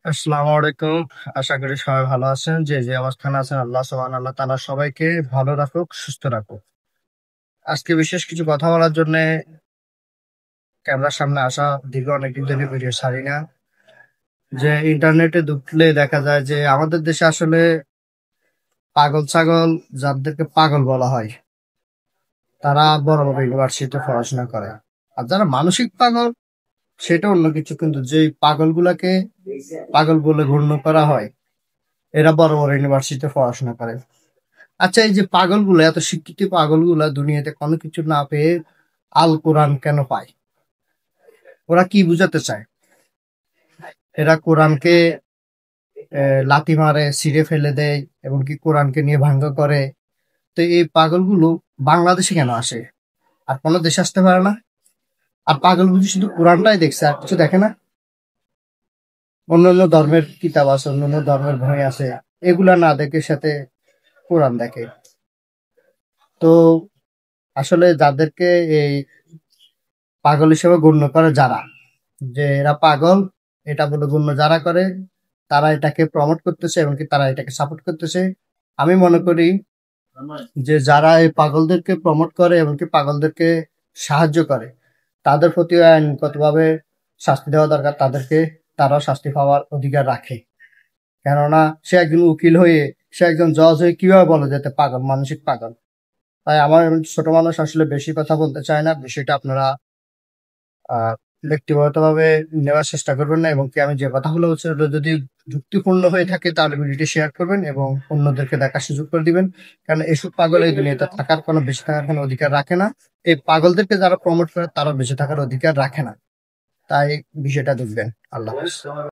আসসালামু আলাইকুম। আশা করি সবাই ভালো আছেন। যে যে অবস্থানে আছেন, আল্লাহ তাআলা সবাইকে ভালো রাখুক, সুস্থ রাখুক। আজকে বিশেষ কিছু কথা বলার জন্য ক্যামেরার সামনে আসা। দীর্ঘ অনেকদিন ধরে ভিডিও ছাড়ি না। যে ইন্টারনেটে ঢুকলে দেখা যায় যে আমাদের দেশে আসলে পাগল ছাগল, যাদেরকে পাগল বলা হয়, তারা বড় বড় ইউনিভার্সিটিতে পড়াশোনা করে। আর যারা মানসিক পাগল, সেটা অন্য কিছু। কিন্তু যে পাগল গুলাকে পাগল বলে গণ্য করা হয়, এরা বড় বড় ইউনিভার্সিটিতে পড়াশোনা করে। আচ্ছা, এই যে পাগলগুলো, এত শিক্ষিত পাগলগুলা দুনিয়াতে কোনো কিছু না পেয়ে আল কোরআন কেন পায়? ওরা কি বুঝাতে চায়? এরা কোরআনকে লাথি মারে, ছিঁড়ে ফেলে দেয়, এবং কি কোরআনকে নিয়ে ভাঙ্গ করে। তো এই পাগলগুলো বাংলাদেশে কেন আসে? আর কোনো দেশে আসতে পারে না? আর পাগল বুঝি শুধু কোরআনটাই দেখছে, আর কিছু দেখে না? অন্যান্য ধর্মের কিতাব আছে, অন্যান্য ধর্মের বই আছে, এগুলা না দেখে সাথে কোরআন দেখে। তো আসলে যাদেরকে এই পাগল হিসেবে গণ্য করে, যারা, যে এরা পাগল এটা বলে গণ্য যারা করে, তারা এটাকে প্রমোট করতেছে এবং কি তারা এটাকে সাপোর্ট করতেছে। আমি মনে করি যে যারা এই পাগলদেরকে প্রমোট করে এবং কি পাগলদেরকে সাহায্য করে, তাদের প্রতি আইনগতভাবে শাস্তি দেওয়া দরকার। তাদেরকে, তারাও শাস্তি পাওয়ার অধিকার রাখে। কেননা সে একজন উকিল হয়ে, সে একজন জজ হয়ে কিভাবে বলে যেতে পাগল, মানসিক পাগল? তাই আমার ছোট মানুষ আসলে বেশি কথা বলতে চায় না। বিষয়টা আপনারা আহ ব্যক্তিগতভাবে নেওয়ার চেষ্টা করবেন না, এবং কি আমি যে কথাগুলো বলছি ওগুলো যদি যুক্তিপূর্ণ হয়ে থাকে তাহলে ভিডিওটি শেয়ার করবেন এবং অন্যদেরকে দেখার সুযোগ করে দিবেন। কারণ এসব পাগল এই দুনিয়াতে থাকার কোনো, বেঁচে থাকার কোনো অধিকার রাখে না। এই পাগলদেরকে যারা প্রমোট করে তারা বেঁচে থাকার অধিকার রাখে না। তাই বিষয়টা দেখবেন। আল্লাহ হাফেজ।